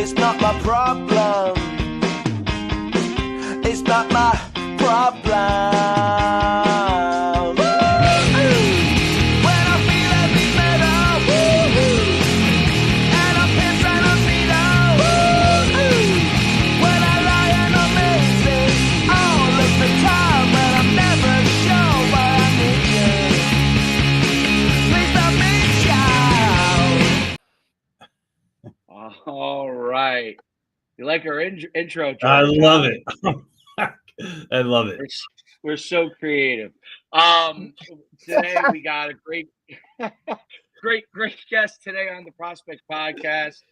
It's not my problem. It's not my problem. When I feel every metal, and I'm pissed and I'm beat up. When I lie and I'm missing all of the time, but I'm never sure why I need you. Please don't meet you. All right. You like our intro, George? I love it. I love it. We're so creative. Today we got a great guest today on the Prospect Podcast.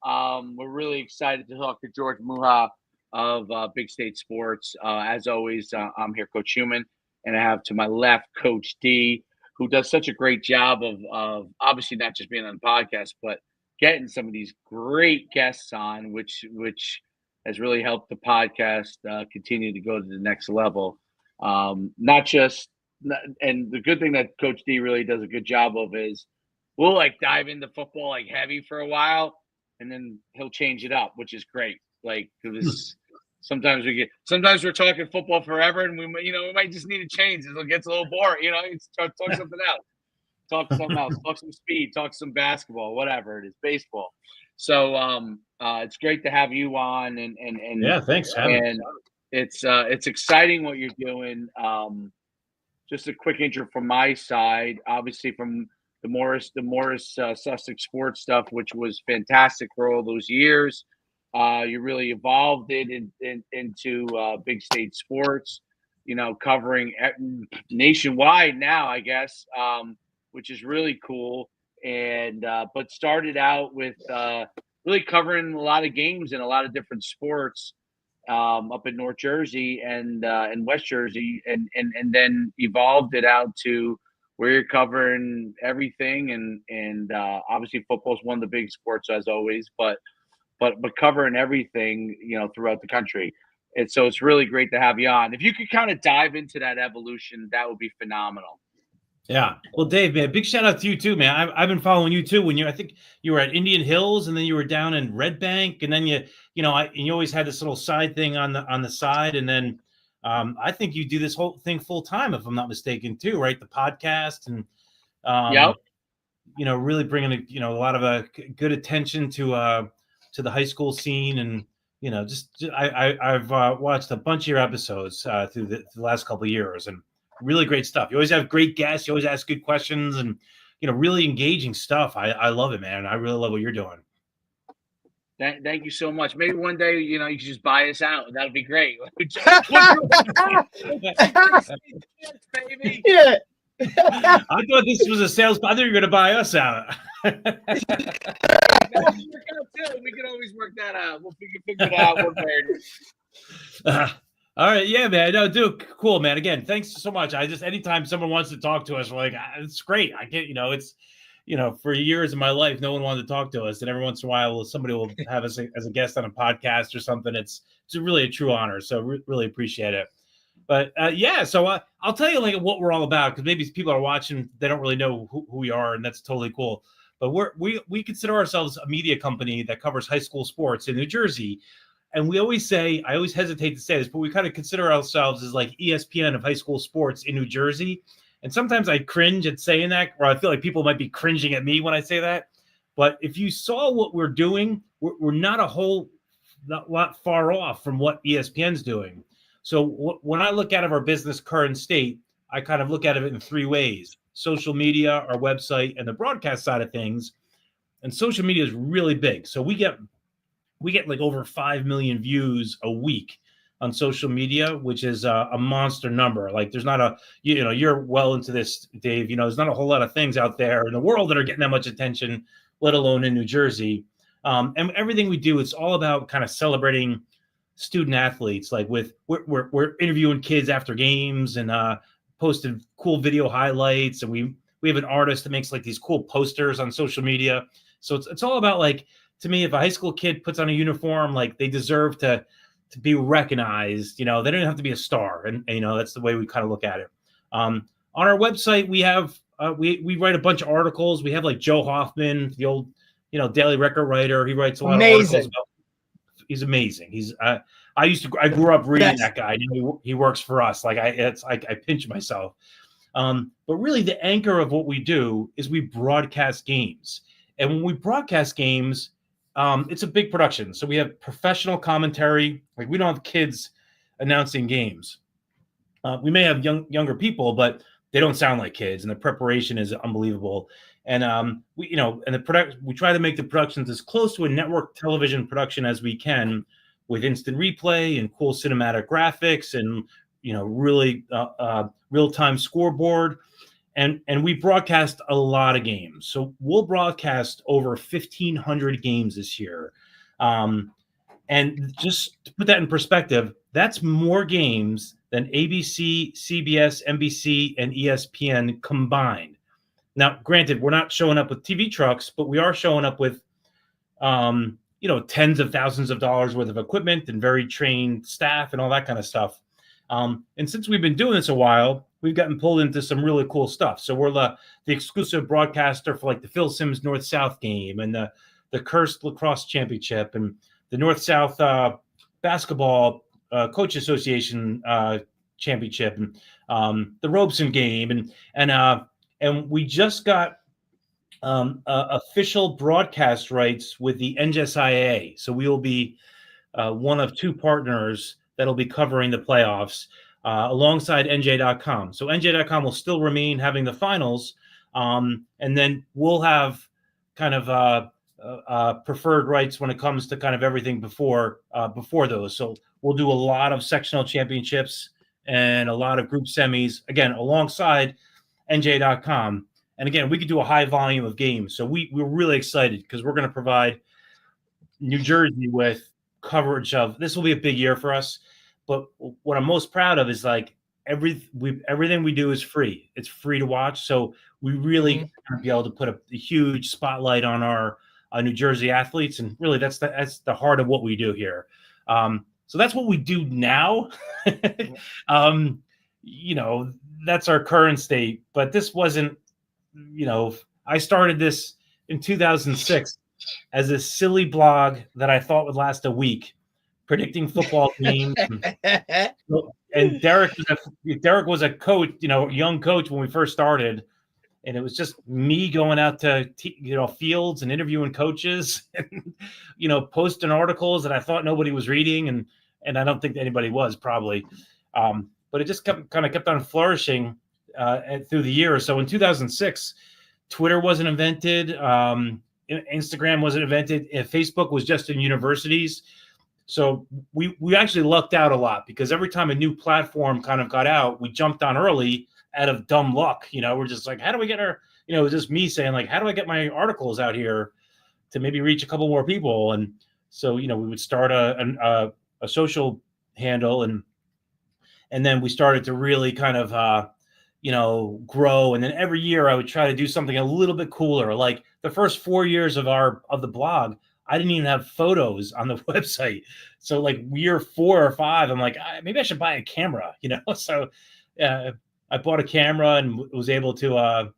We're really excited to talk to George Muha of Big State Sports. As always, I'm here, Coach Human, and I have to my left Coach D, who does such a great job of obviously not just being on the podcast, but getting some of these great guests on, which has really helped the podcast continue to go to the next level. And the good thing that Coach D really does a good job of is we'll like dive into football like heavy for a while, and then he'll change it up, which is great. Like, because sometimes we're talking football forever, and we might just need to change. It gets a little boring, talk something else. Talk something else, talk some speed, talk some basketball, whatever it is, baseball. So it's great to have you on, and yeah, thanks. And it's exciting what you're doing. Just a quick intro from my side, obviously from the Morris Sussex sports stuff, which was fantastic for all those years. You really evolved it into Big State Sports, covering nationwide now, I guess. Which is really cool, and but started out with really covering a lot of games in a lot of different sports up in North Jersey and West Jersey, and then evolved it out to where you're covering everything, and obviously football is one of the big sports as always, but covering everything throughout the country. And so it's really great to have you on. If you could kind of dive into that evolution, that would be phenomenal. Yeah. Well, Dave, man, big shout out to you too, man. I've been following you too. I think you were at Indian Hills, and then you were down in Red Bank, and then you always had this little side thing on the side, and then I think you do this whole thing full time, if I'm not mistaken, too, right? The podcast and yep. Really bringing a lot of good attention to the high school scene, and I've watched a bunch of your episodes through the last couple of years, and really great stuff. You always have great guests. You always ask good questions, and really engaging stuff. I love it, man. I really love what you're doing. Thank you so much. Maybe one day, you could just buy us out. That'd be great. Baby. Yeah. I thought this was a sales. I thought you were going to buy us out. We can always work that out. We'll figure it out. We're married. All right, yeah, man. No, dude, cool, man. Again, thanks so much. Anytime someone wants to talk to us, we're like, it's great. I get, it's, for years of my life, no one wanted to talk to us, and every once in a while, somebody will have us as a guest on a podcast or something. It's really a true honor. So really appreciate it. But yeah, so I'll tell you like what we're all about, because maybe people are watching, they don't really know who we are, and that's totally cool. But we consider ourselves a media company that covers high school sports in New Jersey. And I always hesitate to say this, but we kind of consider ourselves as like ESPN of high school sports in New Jersey. And sometimes I cringe at saying that, or I feel like people might be cringing at me when I say that. But if you saw what we're doing, we're not a whole lot far off from what ESPN's doing. So when I look at our business current state, I kind of look at it in three ways: social media, our website, and the broadcast side of things. And social media is really big. So we get like over 5 million views a week on social media, which is a monster number. Like there's not you're well into this, Dave, there's not a whole lot of things out there in the world that are getting that much attention, let alone in New Jersey. And everything we do, it's all about kind of celebrating student athletes. Like we're interviewing kids after games and posting cool video highlights. And we have an artist that makes like these cool posters on social media. So it's all about like, to me, if a high school kid puts on a uniform, like they deserve to be recognized. They don't have to be a star, and that's the way we kind of look at it. On our website, we have we write a bunch of articles. We have like Joe Hoffman, the old Daily Record writer. He writes a lot of articles about he's amazing. I grew up reading that guy. He works for us. Like I pinch myself. But really, the anchor of what we do is we broadcast games, and when we broadcast games, it's a big production. So we have professional commentary. Like we don't have kids announcing games. We may have younger people, but they don't sound like kids, and the preparation is unbelievable. And we try to make the productions as close to a network television production as we can, with instant replay and cool cinematic graphics and really real-time scoreboard. And we broadcast a lot of games. So we'll broadcast over 1,500 games this year. And just to put that in perspective, that's more games than ABC, CBS, NBC, and ESPN combined. Now, granted, we're not showing up with TV trucks, but we are showing up with, tens of thousands of dollars worth of equipment and very trained staff and all that kind of stuff. And since we've been doing this a while, we've gotten pulled into some really cool stuff. So we're the exclusive broadcaster for like the Phil Simms North-South game and the Cursed Lacrosse Championship and the North-South Basketball Coach Association Championship and the Robeson game. And we just got official broadcast rights with the NJSIA. So we will be one of two partners that'll be covering the playoffs alongside NJ.com. So NJ.com will still remain having the finals, and then we'll have kind of preferred rights when it comes to kind of everything before those. So we'll do a lot of sectional championships and a lot of group semis, again, alongside NJ.com. And again, we could do a high volume of games. So we're really excited because we're going to provide New Jersey with coverage of this. Will be a big year for us. But what I'm most proud of is like everything we do is free. It's free to watch. So we really going to be able to put a huge spotlight on our New Jersey athletes. And really that's the heart of what we do here. So that's what we do now. That's our current state, but this wasn't, I started this in 2006 as a silly blog that I thought would last a week, predicting football games. And Derek was a coach, young coach when we first started. And it was just me going out to, fields and interviewing coaches and, posting articles that I thought nobody was reading. And I don't think anybody was probably. But it just kept on flourishing through the years. So in 2006, Twitter wasn't invented. Instagram wasn't invented. Facebook was just in universities. So we actually lucked out a lot because every time a new platform kind of got out, we jumped on early out of dumb luck. We're just like, how do we get our, it was just me saying like, how do I get my articles out here to maybe reach a couple more people? And so, we would start a social handle and then we started to really kind of, grow. And then every year I would try to do something a little bit cooler. Like the first 4 years of the blog, I didn't even have photos on the website. So like year 4 or 5, I'm like, maybe I should buy a camera, So I bought a camera and was able to,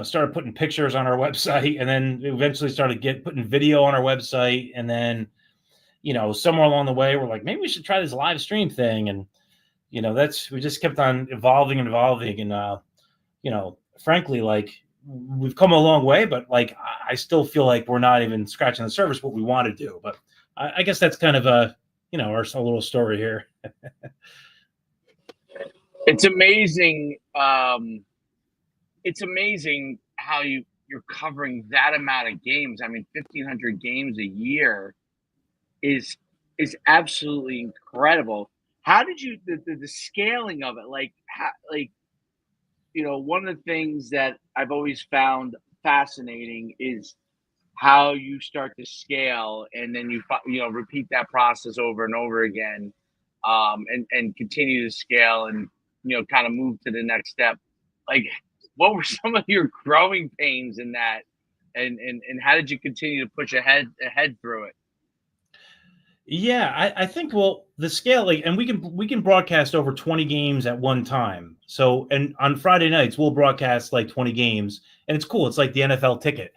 started putting pictures on our website, and then eventually started putting video on our website. And then, somewhere along the way, we're like, maybe we should try this live stream thing. And, we just kept on evolving. And, frankly, like we've come a long way, but like, I still feel like we're not even scratching the surface what we want to do. But I guess that's kind of our little story here. It's amazing. It's amazing how you're covering that amount of games. I mean, 1,500 games a year is absolutely incredible. How did you the scaling of it? One of the things that I've always found fascinating is how you start to scale and then you repeat that process over and over again, and continue to scale and kind of move to the next step. Like, what were some of your growing pains in that, and how did you continue to push ahead through it? Yeah, I think the scale, and we can broadcast over 20 games at one time. So, and on Friday nights we'll broadcast like 20 games, and it's cool. It's like the NFL ticket.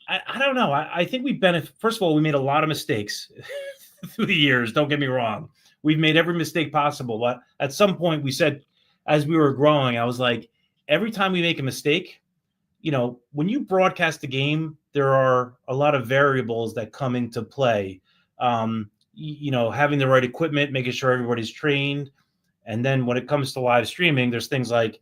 I don't know. I think we benefit. First of all, we made a lot of mistakes through the years. Don't get me wrong. We've made every mistake possible. But at some point, we said, as we were growing, I was like, every time we make a mistake, when you broadcast a game, there are a lot of variables that come into play. Having the right equipment, making sure everybody's trained. And then when it comes to live streaming, there's things like,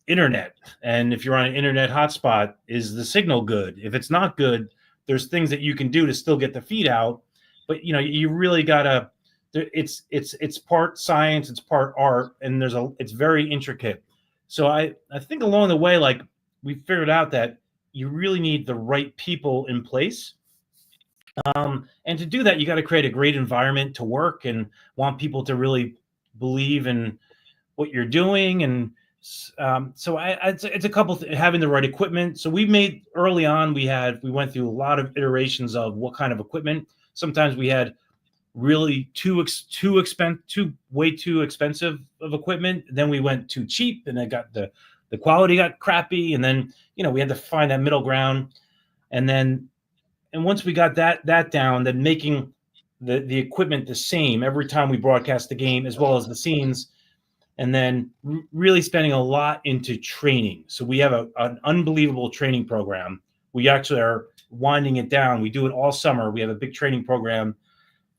internet. And if you're on an internet hotspot, is the signal good? If it's not good, there's things that you can do to still get the feed out. But you really gotta. It's part science, it's part art, and it's very intricate. So I think along the way, like we figured out that you really need the right people in place. And to do that, you got to create a great environment to work and want people to really believe in what you're doing. And so it's a couple having the right equipment. So we made early on, we went through a lot of iterations of what kind of equipment. Sometimes we had really way too expensive of equipment. Then we went too cheap, and it got the quality got crappy. And then we had to find that middle ground. And once we got that down, then making the equipment the same every time we broadcast the game, as well as the scenes, and then really spending a lot into training. So we have an unbelievable training program. We actually are winding it down. We do it all summer. We have a big training program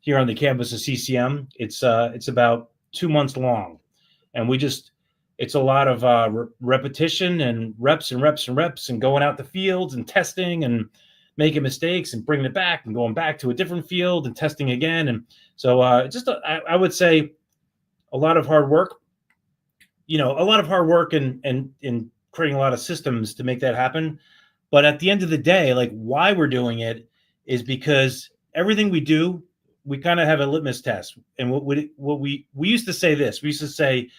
here on the campus of CCM. It's about 2 months long, and it's a lot of repetition and reps and reps and reps, and going out the fields and testing and making mistakes and bringing it back and going back to a different field and testing again. And so I would say a lot of hard work, and creating a lot of systems to make that happen. But at the end of the day, like, why we're doing it is because everything we do, we kind of have a litmus test. And what we used to say this, we used to say,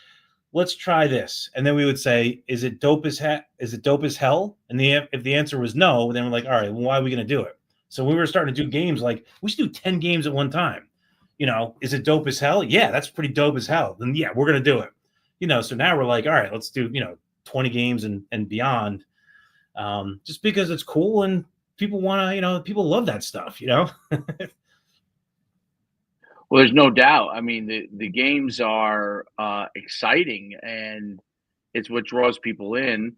let's try this. And then we would say, is it dope as hell? And if the answer was no, then we're like, all right, well, why are we going to do it? So when we were starting to do games, like, we should do 10 games at one time. Is it dope as hell? Yeah, that's pretty dope as hell. Then yeah, we're going to do it. So now we're like, all right, let's do, 20 games and beyond. Just because it's cool and people want to, people love that stuff, Well, there's no doubt. I mean, the games are exciting, and it's what draws people in.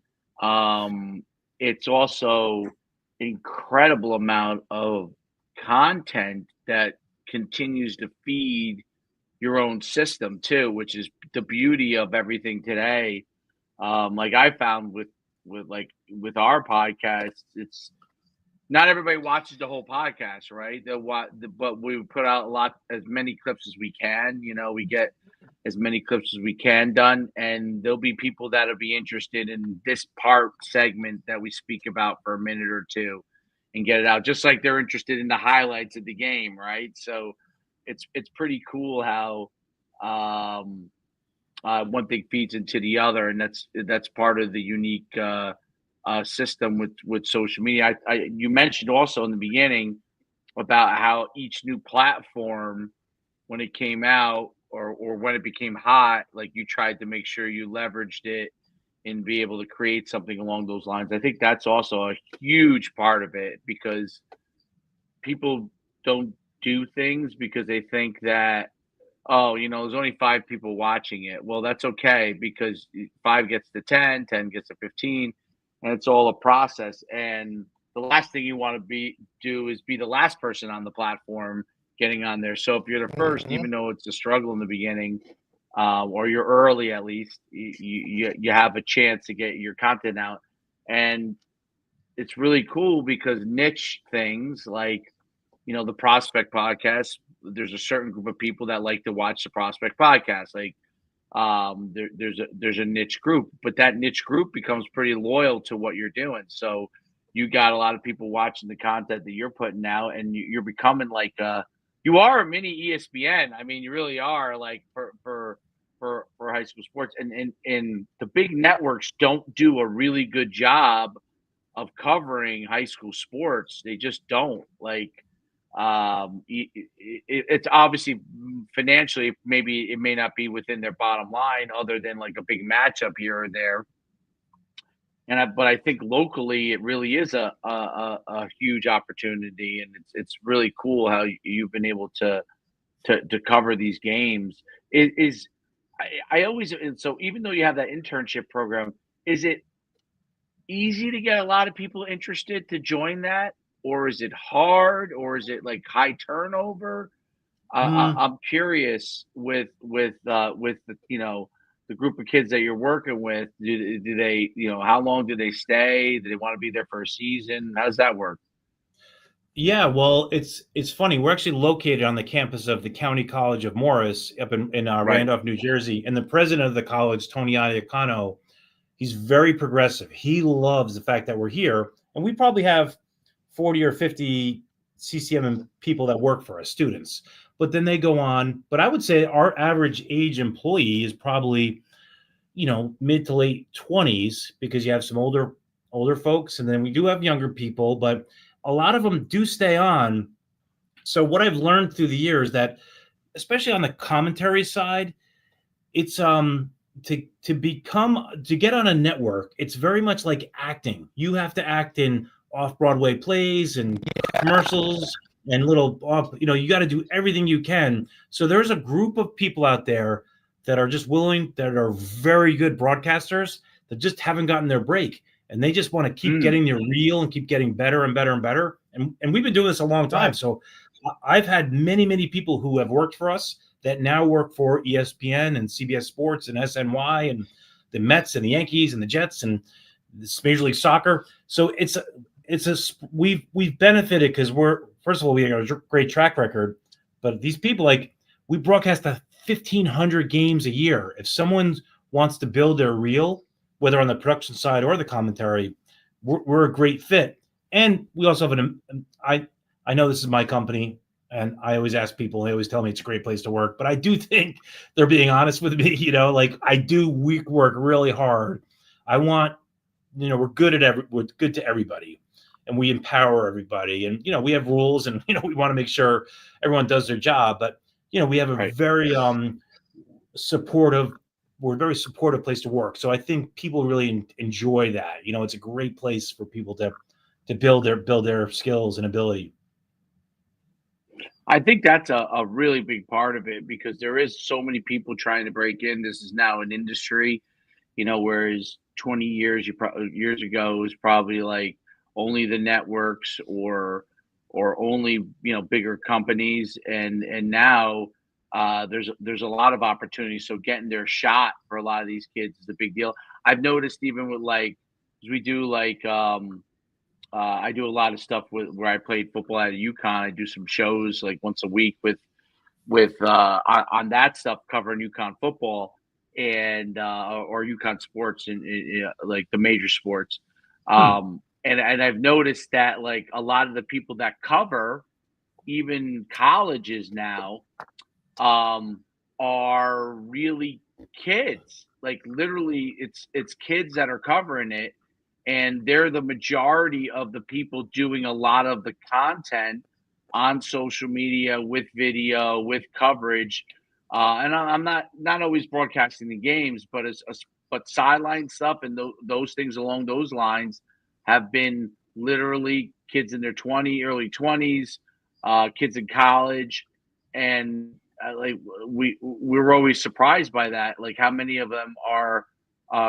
It's also incredible amount of content that continues to feed your own system too, which is the beauty of everything today. Like I found with our podcast, it's not everybody watches the whole podcast, right? But we put out as many clips as we can. We get as many clips as we can done, and there'll be people that'll be interested in this segment that we speak about for a minute or two, and get it out, just like they're interested in the highlights of the game, right? So it's pretty cool how one thing feeds into the other, and that's part of the unique system with social media. You mentioned also in the beginning about how each new platform, when it came out or when it became hot, like you tried to make sure you leveraged it and be able to create something along those lines. I think that's also a huge part of it, because people don't do things because they think that, there's only 5 people watching it. Well, that's okay, because 5 gets to 10, 10 gets to 15, and it's all a process. And the last thing you want to do is be the last person on the platform getting on there. So if you're the first, even though it's a struggle in the beginning, or you're early, at least you have a chance to get your content out. And it's really cool because niche things like, the Prospect podcast, there's a certain group of people that like to watch the Prospect podcast. Like, there's a niche group, but that niche group becomes pretty loyal to what you're doing. So you got a lot of people watching the content that you're putting out, and you're becoming like you are a mini ESPN. I mean, you really are, like, for high school sports, and the big networks don't do a really good job of covering high school sports. They just don't. Like, it's obviously financially, maybe it may not be within their bottom line, other than like a big matchup here or there. but I think locally it really is a huge opportunity, and it's really cool how you've been able to cover these games. It is I always, and so even though you have that internship program, is it easy to get a lot of people interested to join that, or is it hard, or is it like high turnover? Mm, I'm curious with the, the group of kids that you're working with. Do they, how long do they stay? Do they want to be there for a season? How does that work? yeah, well, it's funny. We're actually located on the campus of the County College of Morris up in Right. Randolph, New Jersey, and the president of the college, Tony Iacano, he's very progressive. He loves the fact that we're here, and we probably have 40 or 50 CCM people that work for us, students. But then they go on. But I would say our average age employee is probably, mid to late 20s, because you have some older folks, and then we do have younger people, but a lot of them do stay on. So what I've learned through the years, that especially on the commentary side, it's to get on a network, it's very much like acting. You have to act in off Broadway plays and commercials and little off, you got to do everything you can. So there's a group of people out there that are just willing, that are very good broadcasters, that just haven't gotten their break, and they just want to keep Mm, getting their reel and keep getting better and better and better. And we've been doing this a long time. Right. So I've had many people who have worked for us that now work for ESPN and CBS Sports and SNY and the Mets and the Yankees and the Jets and this Major League Soccer. So we've benefited, because we're, first of all, we have a great track record, but these people, like, we broadcast 1,500 games a year. If someone wants to build their reel, whether on the production side or the commentary, we're a great fit. And we also have I know this is my company, and I always ask people, they always tell me it's a great place to work, but I do think they're being honest with me. Like, we work really hard. I want, we're good to everybody, and we empower everybody, and we have rules, and we want to make sure everyone does their job, but we have a right. very supportive we're a very supportive place to work. So I think people really enjoy that. It's a great place for people to build their skills and ability. I think that's a really big part of it, because there is so many people trying to break in. This is now an industry, whereas 20 years ago it was probably like only the networks or only bigger companies, and now there's a lot of opportunities. So getting their shot for a lot of these kids is a big deal. I've noticed, even with, like, 'cause we do, like, I do a lot of stuff where I played football at UConn. I do some shows like once a week with on that stuff, covering UConn football and or UConn sports, and like the major sports. And I've noticed that, like, a lot of the people that cover even colleges now um, are really kids. Like, literally, it's kids that are covering it, and they're the majority of the people doing a lot of the content on social media, with video, with coverage. And I'm not always broadcasting the games, but but sideline stuff and those things along those lines have been literally kids in their early 20s, kids in college, and like, we were always surprised by that, like how many of them are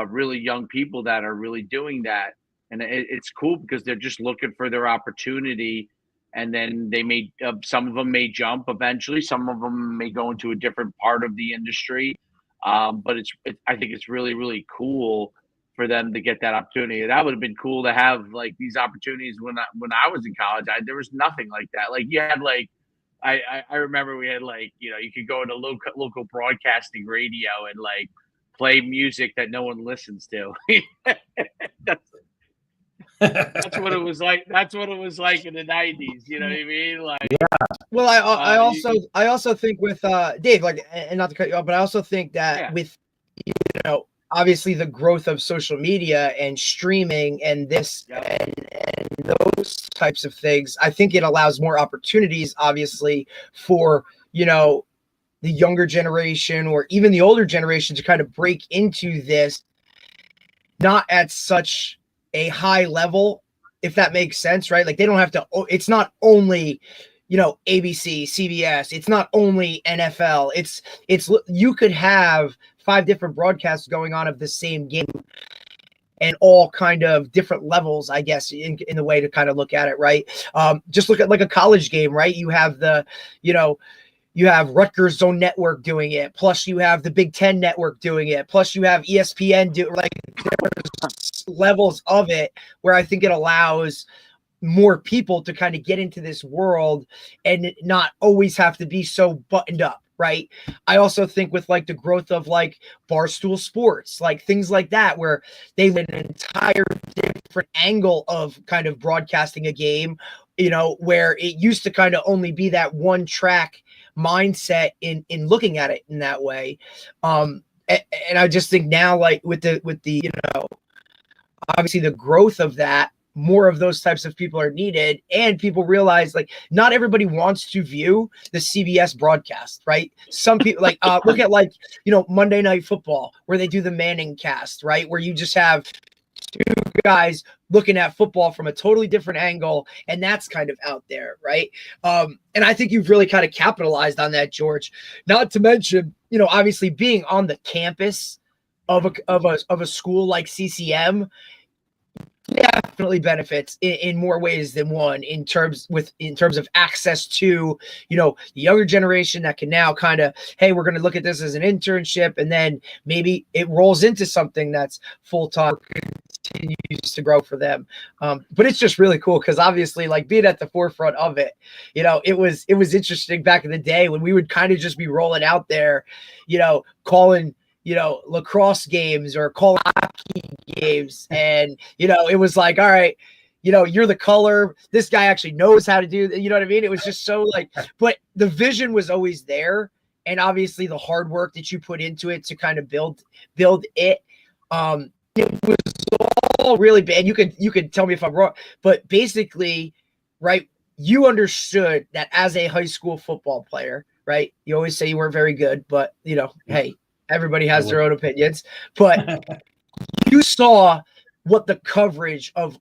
really young people that are really doing that. And it's cool, because they're just looking for their opportunity, and then they may some of them may jump eventually, some of them may go into a different part of the industry, but I think it's really cool for them to get that opportunity. That would have been cool to have, like, these opportunities when I was in college. There was nothing like that. Like, you had, like, I remember we had, like, you could go into local broadcasting radio and, like, play music that no one listens to. That's what it was like. That's what it was like in the 90s. You know what I mean? Like, Well, I you, also think with Dave, like, and not to cut you off, but I also think that yeah, with obviously the growth of social media and streaming and this yep, and those types of things, I think it allows more opportunities, obviously, for the younger generation or even the older generation to kind of break into this, not at such a high level, if that makes sense, right? Like they don't have to, it's not only, ABC, CBS, it's not only NFL. It's, you could have 5 different broadcasts going on of the same game and all kind of different levels, I guess, in the way to kind of look at it, right? Just look at like a college game, right? You have you have Rutgers Zone Network doing it, plus you have the Big Ten Network doing it, plus you have ESPN there's levels of it where I think it allows more people to kind of get into this world and not always have to be so buttoned up, right? I also think with like the growth of like Barstool Sports, like things like that, where they have an entire different angle of kind of broadcasting a game, where it used to kind of only be that one track mindset in looking at it in that way. And I just think now, like with the obviously the growth of that, more of those types of people are needed, and people realize like not everybody wants to view the CBS broadcast, right? Some people like look at like Monday Night Football where they do the Manning cast, right? Where you just have 2 guys looking at football from a totally different angle, and that's kind of out there, right? And I think you've really kind of capitalized on that, George. Not to mention, obviously being on the campus of a school like CCM definitely benefits in more ways than one in terms of access to the younger generation that can now kind of, hey, we're going to look at this as an internship, and then maybe it rolls into something that's full-time, continues to grow for them. But it's just really cool because obviously like being at the forefront of it, it was interesting back in the day when we would kind of just be rolling out there, calling lacrosse games or call hockey games. And, it was like, all right, you're the color. This guy actually knows how to do that. You know what I mean? It was just so like, but the vision was always there. And obviously the hard work that you put into it to kind of build it. It was all really bad. You could tell me if I'm wrong, but basically, right, you understood that as a high school football player, right? You always say you weren't very good, but hey, everybody has their own opinions, but you saw what the coverage of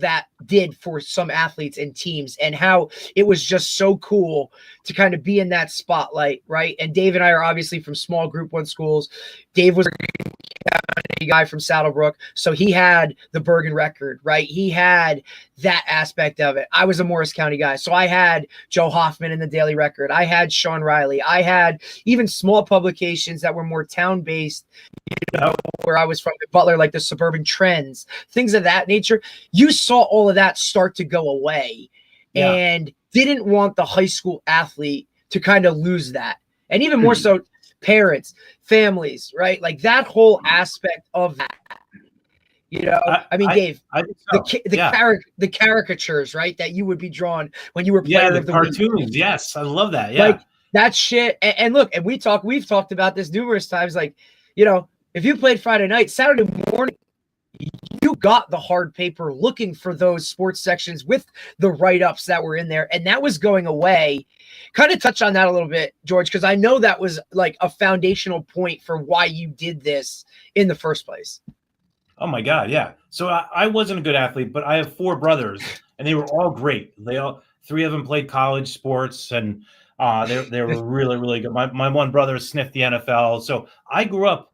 that did for some athletes and teams, and how it was just so cool to kind of be in that spotlight, right? And Dave and I are obviously from small Group 1 schools. Dave was a guy from Saddlebrook, so he had the Bergen record, right? He had that aspect of it. I was a Morris County guy, so I had Joe Hoffman in the Daily Record. I had Sean Riley. I had even small publications that were more town-based, where I was from, Butler, like the Suburban Trends, things of that nature. You saw all of that start to go away, and didn't want the high school athlete to kind of lose that. And even more so, parents, families, right? Like that whole aspect of that. Dave, the caricatures, right, that you would be drawn when you were player of the cartoons. Week. Yes, I love that. Yeah, like that shit. And look, and we've talked about this numerous times. Like, if you played Friday night, Saturday morning, you got the hard paper looking for those sports sections with the write-ups that were in there, and that was going away. Kind of touch on that a little bit, George, because I know that was like a foundational point for why you did this in the first place. Oh my God, yeah. So I wasn't a good athlete, but I have 4 brothers, and they were all great. 3 of them played college sports, and they were really, really good. My one brother sniffed the NFL, so I grew up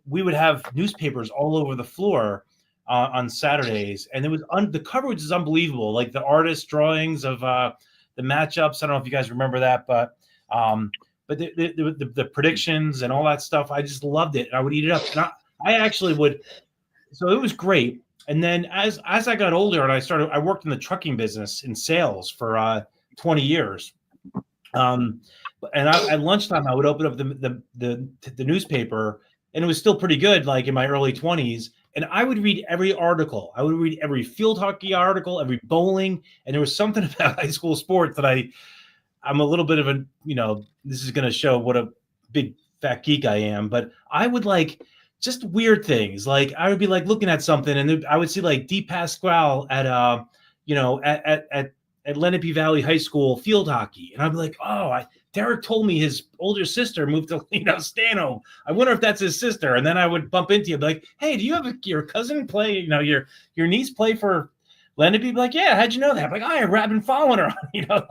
we would have newspapers all over the floor on Saturdays, and the coverage is unbelievable. Like the artist drawings of the matchups. I don't know if you guys remember that, but the predictions and all that stuff. I just loved it, and I would eat it up. And I actually would. So it was great. And then as I got older and I worked in the trucking business in sales for 20 years. And at lunchtime I would open up the newspaper, and it was still pretty good, like in my early 20s. And I would read every article. I would read every field hockey article, every bowling. And there was something about high school sports that I'm a little bit of a, this is going to show what a big fat geek I am. But I would like just weird things. Like I would be like looking at something, and I would see like Di Pasquale at at Lenape Valley High School field hockey, and I'm like, oh, Derek told me his older sister moved to Stanhope. I wonder if that's his sister. And then I would bump into you, be like, hey, do you have your cousin play? Your niece play for Lenape? Be like, yeah, how'd you know that? I'm like, I've been following her.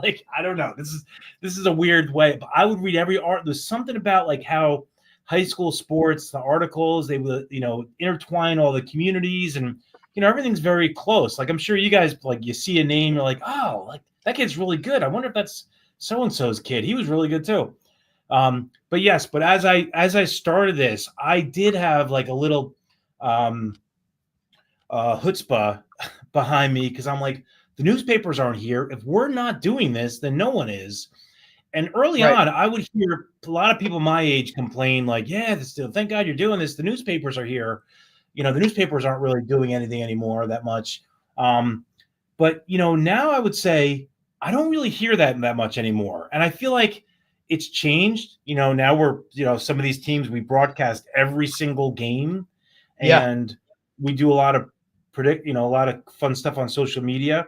Like, I don't know. This is a weird way, but I would read every art. There's something about like how high school sports, the articles, they would, intertwine all the communities, and everything's very close. Like, I'm sure you guys, like, you see a name, you're like, oh, like that kid's really good. I wonder if that's so-and-so's kid. He was really good too. But as I started this, I did have like a little chutzpah behind me, because I'm like, the newspapers aren't here. If we're not doing this, then no one is. And early on, I would hear a lot of people my age complain, like, yeah, thank God you're doing this. The newspapers are here. The newspapers aren't really doing anything anymore that much. But now I would say I don't really hear that much anymore. And I feel like it's changed. Now we're, some of these teams, we broadcast every single game, and we do a lot of a lot of fun stuff on social media.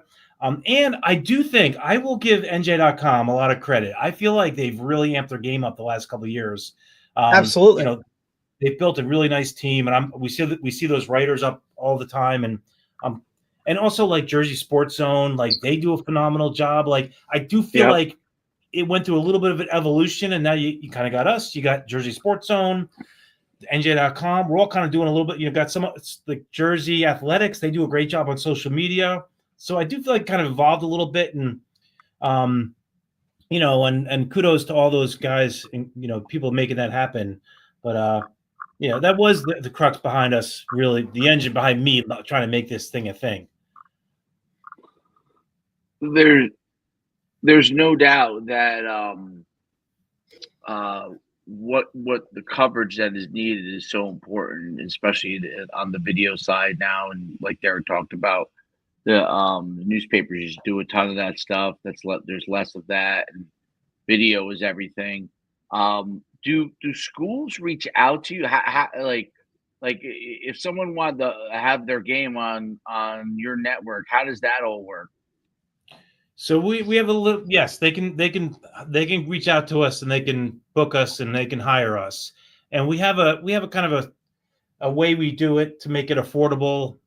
And I do think I will give NJ.com a lot of credit. I feel like they've really amped their game up the last couple of years. Absolutely. They've built a really nice team, and we see those writers up all the time, and also like Jersey Sports Zone, like they do a phenomenal job. Like, I do feel like it went through a little bit of an evolution, and now you kind of got us. You got Jersey Sports Zone, NJ.com. We're all kind of doing a little bit. Got some like Jersey Athletics. They do a great job on social media. So I do feel like kind of evolved a little bit, and and kudos to all those guys, and people making that happen. But that was the crux behind us, really, the engine behind me trying to make this thing a thing. There's no doubt that what the coverage that is needed is so important, especially on the video side now. And like Derek talked about, the newspapers just do a ton of that stuff. There's less of that, and video is everything. Do schools reach out to you? Like if someone wanted to have their game on your network, how does that all work? So we have a little, yes, they can reach out to us, and they can book us, and they can hire us. And we have a kind of a way we do it to make it affordable.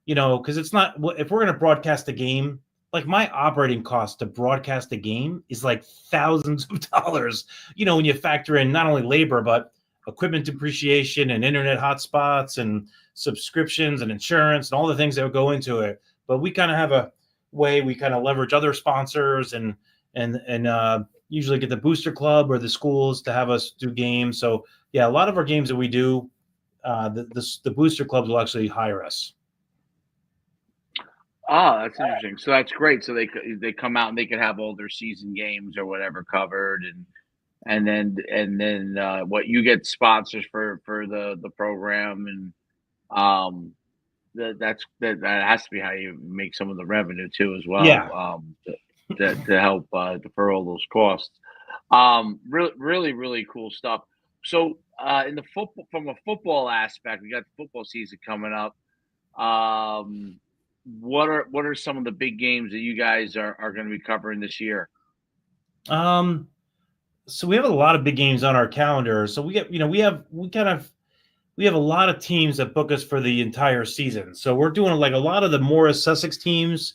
Because it's not, if we're going to broadcast a game, like my operating cost to broadcast a game is like thousands of dollars, when you factor in not only labor, but equipment depreciation and internet hotspots and subscriptions and insurance and all the things that would go into it. But we kind of have a way we kind of leverage other sponsors and usually get the booster club or the schools to have us do games. So yeah, a lot of our games that we do, the booster clubs will actually hire us. Oh, that's interesting. So that's great. So they come out and they can have all their season games or whatever covered, and then what you get sponsors for the program, and that has to be how you make some of the revenue too as well. Yeah. To help defer all those costs. Really, really cool stuff. So in the football, from a football aspect, we got the football season coming up. What are some of the big games that you guys are going to be covering this year? So we have a lot of big games on our calendar. So we have a lot of teams that book us for the entire season. So we're doing like a lot of the Morris Sussex teams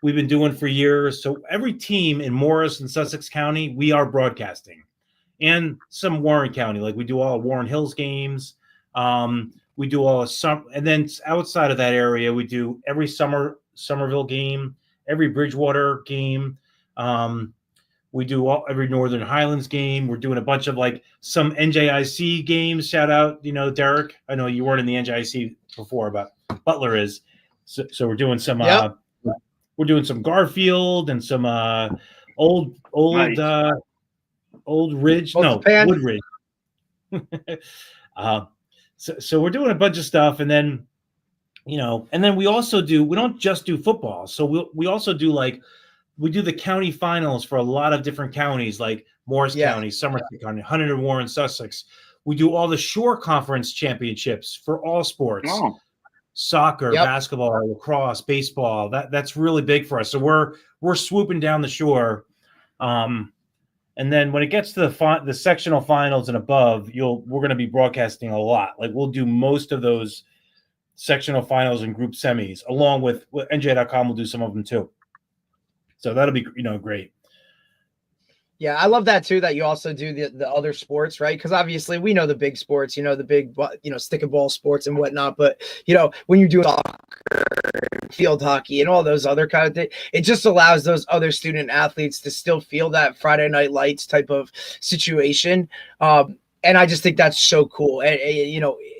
we've been doing for years. So every team in Morris and Sussex County, we are broadcasting, and some Warren County, like we do all Warren Hills games. We do all some, and then outside of that area, we do every Somerville game, every Bridgewater game. We do every Northern Highlands game. We're doing a bunch of like some NJIC games. Shout out, Derek. I know you weren't in the NJIC before, but Butler is. So we're doing some. Yep. We're doing some Garfield and some old Nice. Old Ridge. Old No, Japan. Woodridge. So we're doing a bunch of stuff, and then and then we also do. We don't just do football. So we also do we do the county finals for a lot of different counties, like Morris County, Somerset County, Huntington, Warren, Sussex. We do all the Shore Conference championships for all sports. Oh. soccer, Yep. basketball, lacrosse, baseball. That's really big for us. So we're swooping down the shore. And then when it gets to the sectional finals and above, we're going to be broadcasting a lot. Like we'll do most of those sectional finals and group semis, along with NJ.com will do some of them too. So that'll be great. Yeah, I love that too, that you also do the other sports, right? Because obviously we know the big sports, the big, stick and ball sports and whatnot. But, when you do soccer, field hockey and all those other kind of things, it just allows those other student athletes to still feel that Friday Night Lights type of situation. And I just think that's so cool. And,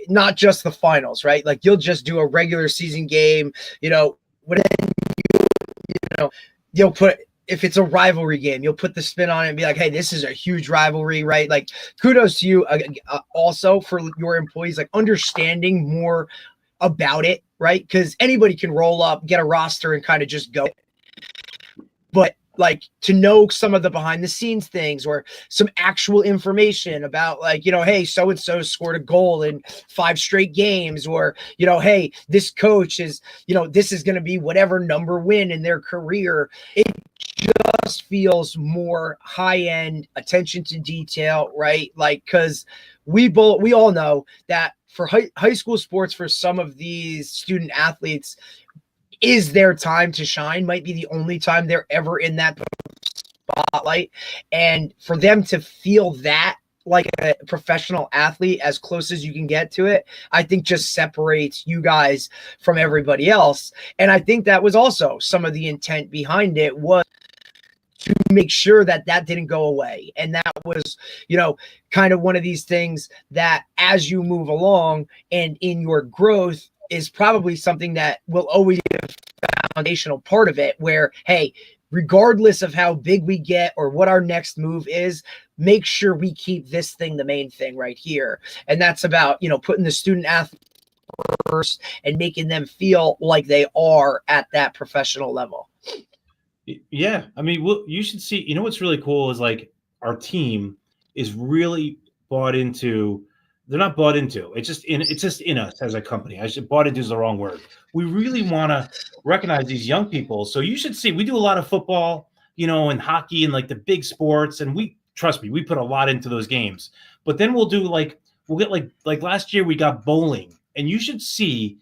not just the finals, right? Like you'll just do a regular season game, you'll put, if it's a rivalry game, you'll put the spin on it and be like, hey, this is a huge rivalry, right? Like kudos to you also for your employees, like understanding more about it, right? Because anybody can roll up, get a roster and kind of just go. But like to know some of the behind the scenes things or some actual information about like, hey, so-and-so scored a goal in 5 straight games, or, hey, this coach is, this is going to be whatever number win in their career. It just feels more high-end attention to detail, right? Like, because we all know that for high school sports, for some of these student athletes, is their time to shine, might be the only time they're ever in that spotlight. And for them to feel that like a professional athlete as close as you can get to it, I think just separates you guys from everybody else. And I think that was also some of the intent behind it, was to make sure that didn't go away. And that was, kind of one of these things that as you move along and in your growth is probably something that will always be a foundational part of it, where, hey, regardless of how big we get or what our next move is, make sure we keep this thing the main thing right here. And that's about, putting the student athlete first and making them feel like they are at that professional level. Yeah. I mean, you should see, what's really cool is like our team is really bought into. They're not bought into. It's just in us as a company. Bought into is the wrong word. We really want to recognize these young people. So you should see, we do a lot of football, and hockey and like the big sports. And trust me, we put a lot into those games. But then we'll get like last year we got bowling, and you should see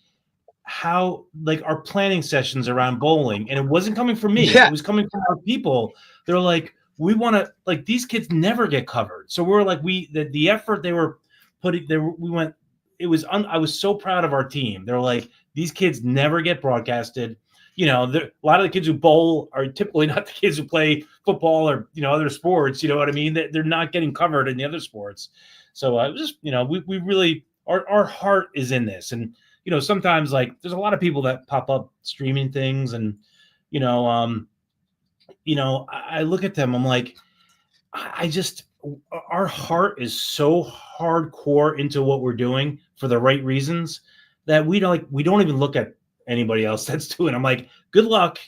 how like our planning sessions around bowling, and it wasn't coming from me. Yeah. It was coming from our people. They're like, we want to, like, these kids never get covered. So we're like, the effort they were putting there, I was so proud of our team. They're like, these kids never get broadcasted. A lot of the kids who bowl are typically not the kids who play football or, other sports. You know what I mean? They're not getting covered in the other sports. So it was just, we really, our heart is in this. And, sometimes like there's a lot of people that pop up streaming things, and, I look at them, I'm like, our heart is so hardcore into what we're doing for the right reasons that we don't even look at anybody else that's doing. I'm like, good luck,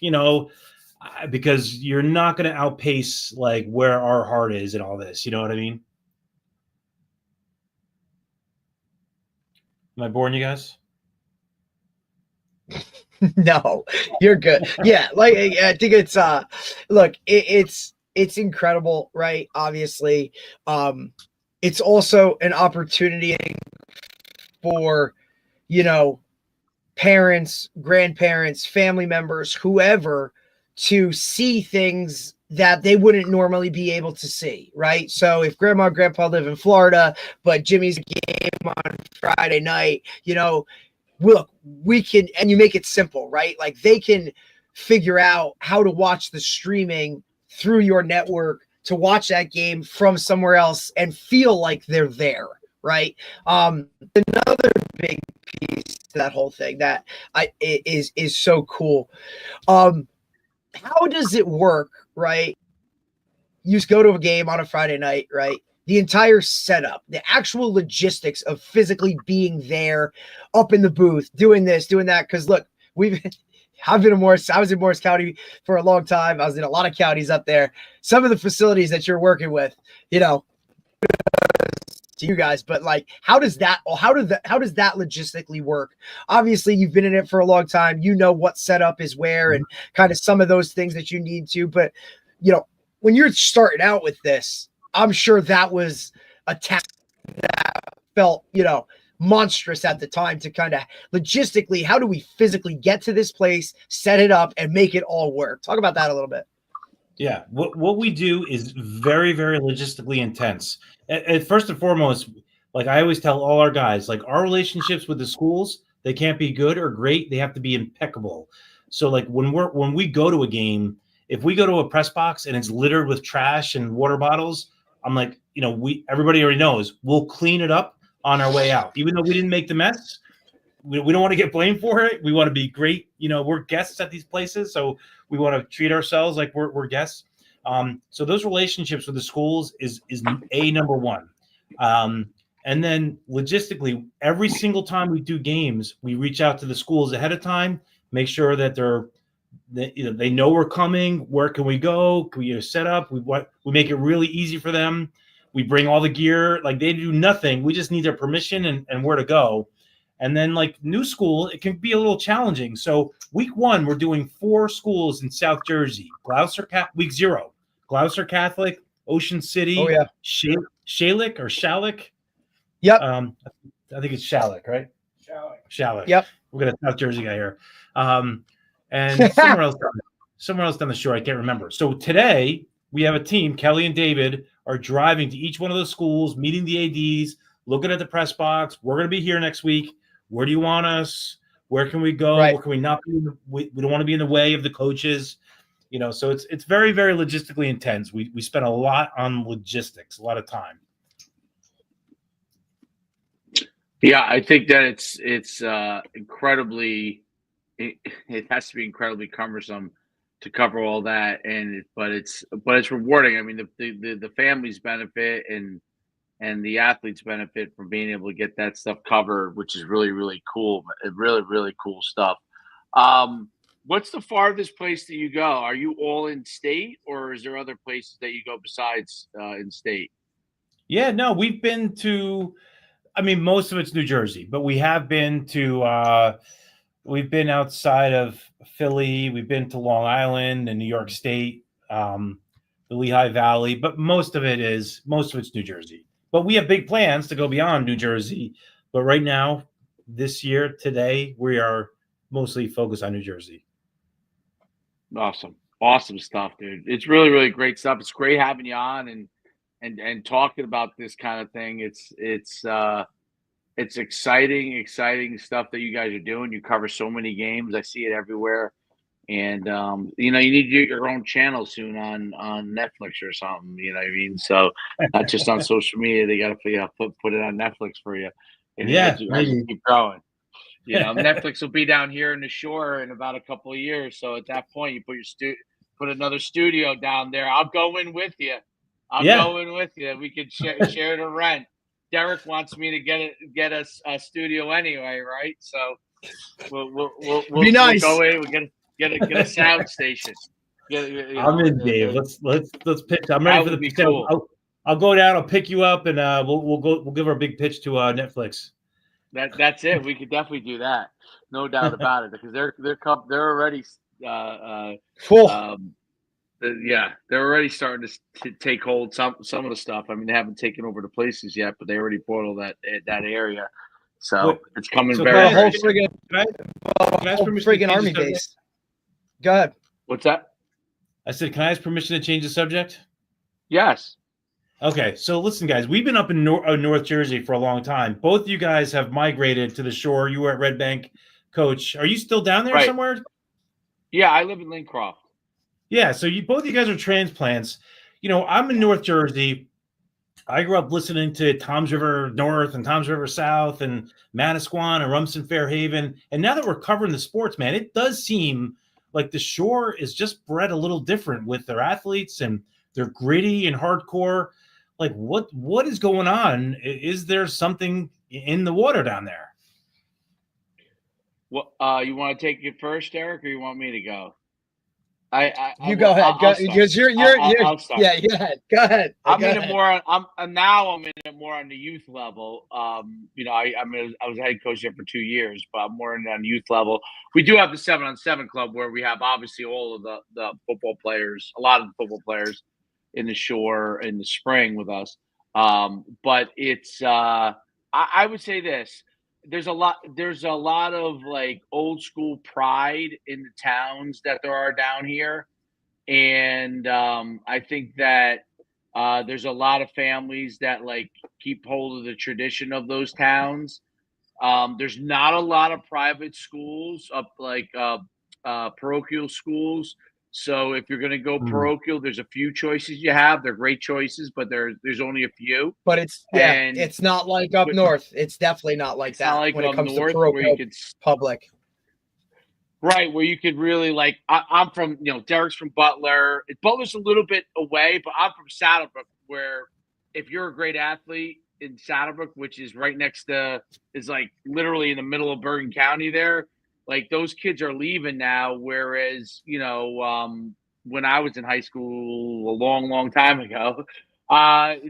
because you're not going to outpace like where our heart is in all this. You know what I mean? Am I boring you guys? No, you're good. Yeah, like I think it's look, it's incredible, right? Obviously, it's also an opportunity for parents, grandparents, family members, whoever, to see things that they wouldn't normally be able to see, right? So if grandma and grandpa live in Florida, but Jimmy's game on Friday night, look, we can, and you make it simple, right? Like they can figure out how to watch the streaming through your network to watch that game from somewhere else and feel like they're there, right? Another big piece to that whole thing that is so cool. How does it work, right? You just go to a game on a Friday night, right? The entire setup, the actual logistics of physically being there, up in the booth, doing this, doing that. Because look, I was in Morris County for a long time. I was in a lot of counties up there. Some of the facilities that you're working with, to you guys, but like, how does that logistically work? Obviously, you've been in it for a long time. You know what setup is where and kind of some of those things that you need to. But when you're starting out with this, I'm sure that was a task that felt monstrous at the time to kind of logistically, how do we physically get to this place, set it up, and make it all work? Talk about that a little bit. Yeah, what we do is very, very logistically intense. And first and foremost, like I always tell all our guys, like our relationships with the schools, they can't be good or great. They have to be impeccable. So like when we go to a game, if we go to a press box and it's littered with trash and water bottles, I'm like, everybody already knows we'll clean it up on our way out. Even though we didn't make the mess, we don't want to get blamed for it. We want to be great. We're guests at these places, so we want to treat ourselves like we're guests. So those relationships with the schools is number one. And then logistically, every single time we do games, we reach out to the schools ahead of time, make sure that they know we're coming. Where can we go? Can we set up? We make it really easy for them. We bring all the gear. Like they do nothing. We just need their permission and where to go. And then like new school, it can be a little challenging. So week 1, we're doing 4 schools in South Jersey. Week 0, Gloucester Catholic, Ocean City. Oh yeah. Shalik or Shalik. Yep. I think it's Shalik, right? Shalik. Yep. We got a South Jersey guy here. And somewhere else down the shore, I can't remember. So today we have a team. Kelly and David are driving to each one of those schools, meeting the ADs, looking at the press box. We're going to be here next week. Where do you want us? Where can we go? Right. Where can we not be? We don't want to be in the way of the coaches. So it's very, very logistically intense. We spend a lot on logistics, a lot of time. Yeah, I think that it's incredibly. It has to be incredibly cumbersome to cover all that, but it's rewarding. I mean, the families benefit and the athletes benefit from being able to get that stuff covered, which is really, really cool. Really, really cool stuff. What's the farthest place that you go? Are you all in state, or is there other places that you go besides in state? Yeah, no, we've been to. I mean, most of it's New Jersey, but we have been to. We've been outside of Philly. We've been to Long Island and New York State, the Lehigh Valley, but most of it's New Jersey. But we have big plans to go beyond New Jersey. But right now, this year, today, we are mostly focused on New Jersey. Awesome stuff, dude. It's really, really great stuff. It's great having you on and talking about this kind of thing. It's exciting stuff that you guys are doing. You cover so many games. I see it everywhere. And, you need to get your own channel soon on Netflix or something, you know what I mean? So not just on social media, they got to put it on Netflix for you. And as you keep growing, Netflix will be down here in the shore in about a couple of years. So at that point, you put another studio down there. I'll go in with you. We could share the rent. Derek wants me to get a studio anyway, right? So we'll be nice. We'll go in. We get a sound station. I'm in, Dave. Let's pitch. I'm ready for the pitch. Cool. I'll go down. I'll pick you up, and we'll give our big pitch to Netflix. That's it. We could definitely do that, no doubt about it, because they're already full. They're already starting to take hold some of the stuff. I mean, they haven't taken over the places yet, but they already bought all that area. So it's coming very. Whole friggin' army base. Go ahead. What's that? I said, can I ask permission to change the subject? Yes. Okay, so listen, guys, we've been up in North Jersey for a long time. Both of you guys have migrated to the shore. You were at Red Bank, Coach. Are you still down there somewhere? Yeah, I live in Lincroft. Yeah, so both of you guys are transplants. I'm in North Jersey. I grew up listening to Toms River North and Toms River South and Manasquan and Rumson Fairhaven. And now that we're covering the sports, man, it does seem like the shore is just bred a little different with their athletes, and they're gritty and hardcore. Like, what is going on? Is there something in the water down there? Well, you want to take it first, Eric, or you want me to go? You go ahead. Because you're I'll start. yeah. Go ahead. Go ahead. I'm Go in ahead. it more. I'm in it more on the youth level. You know, I was a head coach there for 2 years, but I'm more in on the youth level. We do have the 7-on-7 club where we have obviously all of the football players, a lot of the football players in the shore in the spring with us. But it's I would say this. There's a lot of like old school pride in the towns that there are down here. And I think that there's a lot of families that like keep hold of the tradition of those towns. There's not a lot of private schools up like parochial schools. So if you're going to go parochial, there's a few choices you have. They're great choices, but there's only a few. But it's not like up north. It's definitely not like that not like when it up comes north to where you parochial could public. Right, where you could really like. I'm from, Derek's from Butler. Butler's a little bit away, but I'm from Saddlebrook, where if you're a great athlete in Saddlebrook, which is right next to, is like literally in the middle of Bergen County there, like those kids are leaving now. Whereas, when I was in high school a long, long time ago, that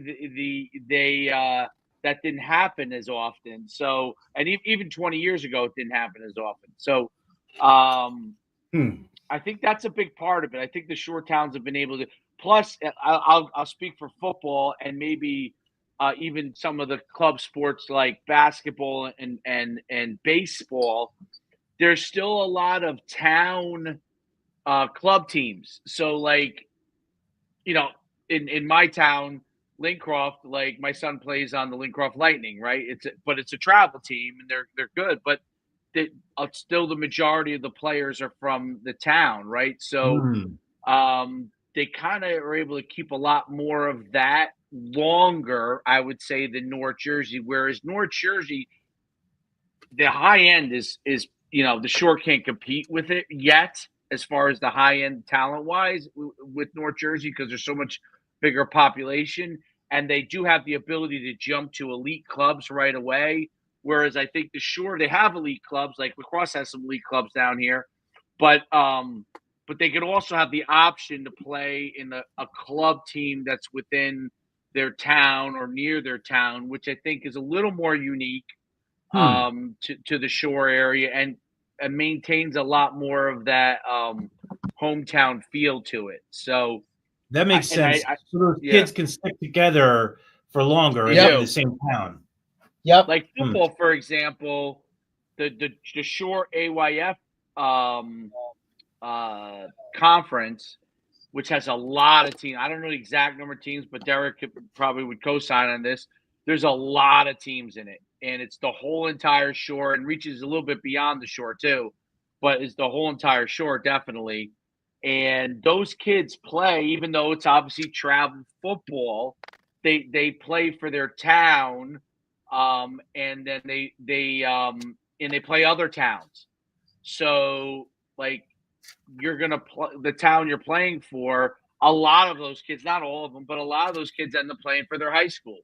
didn't happen as often. So, and even 20 years ago, it didn't happen as often. So, I think that's a big part of it. I think the shore towns have been able to. Plus, I'll speak for football and maybe even some of the club sports like basketball and baseball. There's still a lot of town club teams. So, like, in my town, Lincroft, like my son plays on the Lincroft Lightning, right? But it's a travel team and they're good, but still the majority of the players are from the town, right? So they kind of are able to keep a lot more of that longer, I would say, than North Jersey. Whereas North Jersey, the high end is the shore can't compete with it yet as far as the high end talent wise with North Jersey because there's so much bigger population and they do have the ability to jump to elite clubs right away. Whereas I think the shore, they have elite clubs, like Lacrosse has some elite clubs down here, but they could also have the option to play in a club team that's within their town or near their town, which I think is a little more unique to the shore area and maintains a lot more of that hometown feel to it. So that makes sense. So those kids can stick together for longer in the same town. Yep. Like football, for example, the Shore AYF conference, which has a lot of teams. I don't know the exact number of teams, but Derek probably would co-sign on this. There's a lot of teams in it, and it's the whole entire shore and reaches a little bit beyond the shore too, but it's the whole entire shore definitely. And those kids play, even though it's obviously travel football, they play for their town. And then they play other towns. So like you're gonna play the town you're playing for. A lot of those kids, not all of them, but a lot of those kids end up playing for their high school.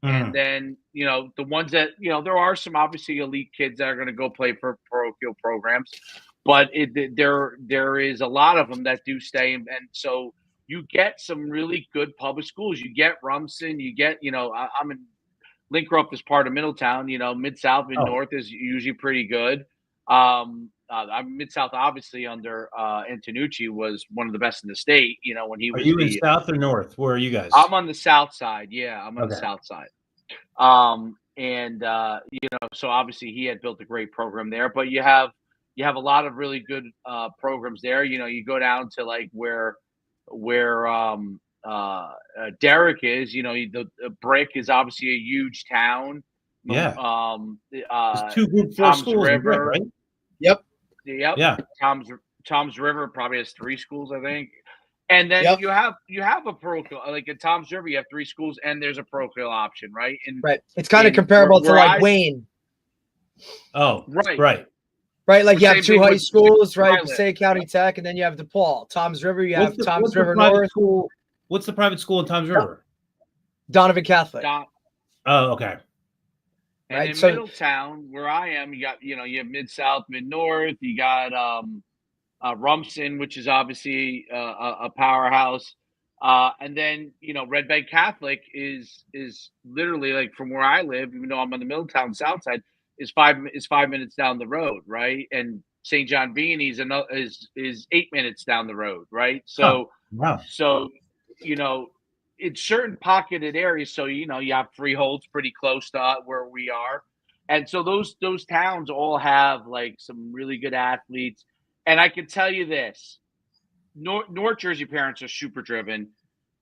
And then the ones that there are some obviously elite kids that are going to go play for parochial programs, but there is a lot of them that do stay, and so you get some really good public schools. You get Rumson, you get I'm in. Lincroft is part of Middletown. Mid-South and North is usually pretty good. Mid-South, obviously, under Antonucci was one of the best in the state. When he was. Are you in South or North? Where are you guys? I'm on the South side. Yeah, I'm on the South side. So obviously he had built a great program there. But you have a lot of really good programs there. You go down to like where Derek is, the Brick is obviously a huge town. Yeah. There's two good schools in Brick, right? Yep. Yeah. Tom's River probably has 3 schools, I think. And then you have a parochial, like in Tom's River, you have 3 schools and there's a parochial option, right? Right. It's kind of comparable to like Wayne. Oh, right. Right, like you have 2 high schools, right? Passaic County Tech, and then you have DePaul. Tom's River, you have Tom's River North. What's the private school in Tom's River? Donovan Catholic. Oh, okay. And in Middletown, where I am, you got you have Mid-South, Mid-North. You got Rumson, which is obviously a powerhouse. And then, Red Bank Catholic is literally, like, from where I live, even though I'm on the Middletown South Side, is 5 minutes down the road, right? And St. John Vianney's is 8 minutes down the road, right? Huh. So Wow. so you know, it's certain pocketed areas. So you have Freehold's pretty close to where we are, and so those towns all have like some really good athletes. And I can tell you this: North Jersey parents are super driven.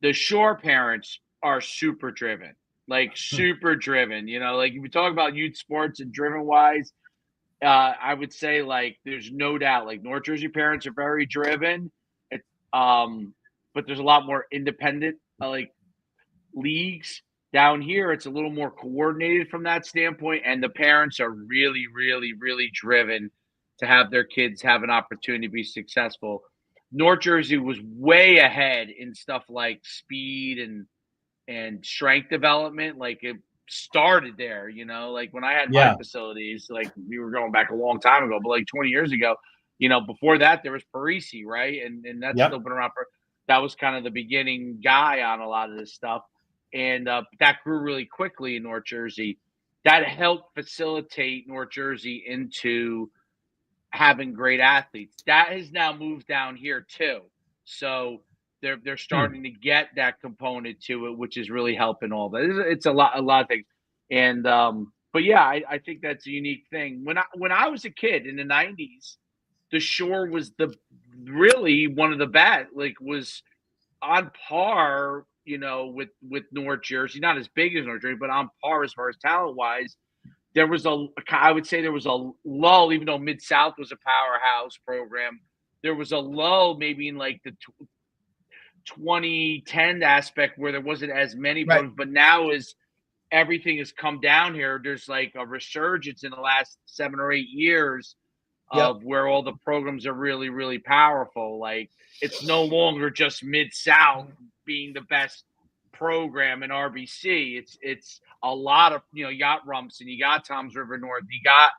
The Shore parents are super driven, like super driven. Like if we talk about youth sports and driven wise, I would say like there's no doubt like North Jersey parents are very driven. It, but there's a lot more independent like leagues down here. It's a little more coordinated from that standpoint, and the parents are really, really, really driven to have their kids have an opportunity to be successful. North Jersey was way ahead in stuff like speed and strength development. Like it started there, like when I had my facilities, like we were going back a long time ago, but like 20 years ago, before that there was Parisi, right? And that's still been around that was kind of the beginning guy on a lot of this stuff. And that grew really quickly in North Jersey. That helped facilitate North Jersey into having great athletes. That has now moved down here too. So they're starting to get that component to it, which is really helping all that. It's a lot of things. And but yeah, I think that's a unique thing. When I was a kid in the 90s, the Shore was really one of the best, like was on par, with North Jersey, not as big as North Jersey, but on par as far as talent wise. I would say there was a lull, even though Mid-South was a powerhouse program. There was a lull maybe in like the 2010 aspect where there wasn't as many programs, but now as everything has come down here, there's like a resurgence in the last 7 or 8 years of where all the programs are really, really powerful. Like it's no longer just Mid-South being the best program in RBC. It's a lot of, you got Rumson, you got Toms River North, you got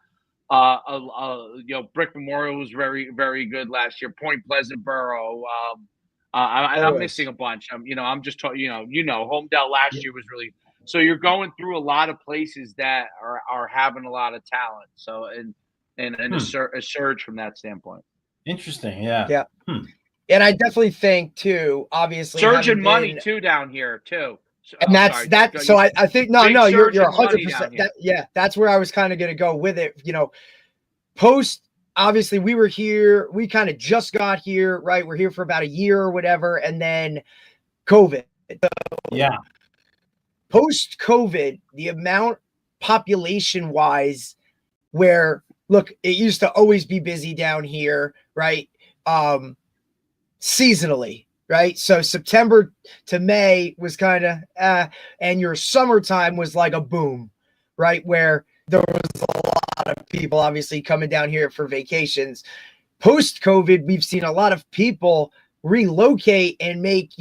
Brick Memorial was very, very good last year. Point Pleasant Borough. I'm missing a bunch. I'm just talking. Homedale last year was really. So you're going through a lot of places that are having a lot of talent. So and a surge from that standpoint. Interesting. Yeah. Yeah. And I definitely think too. Obviously, surge in money too down here too. And that's so I think you're 100%. That's where I was kind of going to go with it. Post obviously we were here. We kind of just got here, right? We're here for about a year or whatever, and then COVID. Yeah. Post COVID, the amount population wise, where look, it used to always be busy down here, right? Seasonally. Right. So September to May was kind of, and your summertime was like a boom, right? Where there was a lot of people obviously coming down here for vacations. Post COVID, we've seen a lot of people relocate and make,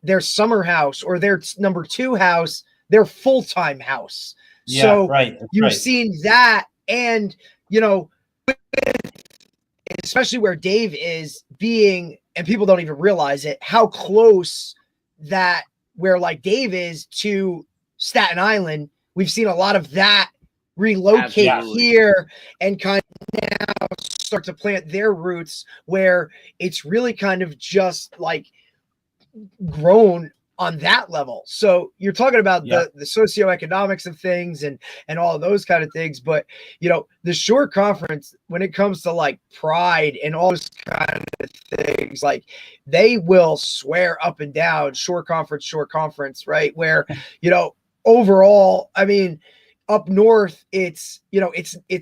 their summer house or their number 2 house, their full-time house. Yeah, so right. You've seen that. And, especially where Dave is being, and people don't even realize it, how close that where like Dave is to Staten Island. We've seen a lot of that relocate here and kind of now start to plant their roots where it's really kind of just like grown on that level. So you're talking about the socioeconomics of things and all of those kind of things. But, the Shore Conference, when it comes to like pride and all those kind of things, like they will swear up and down Shore Conference, right? Where, overall, I mean, up north, it's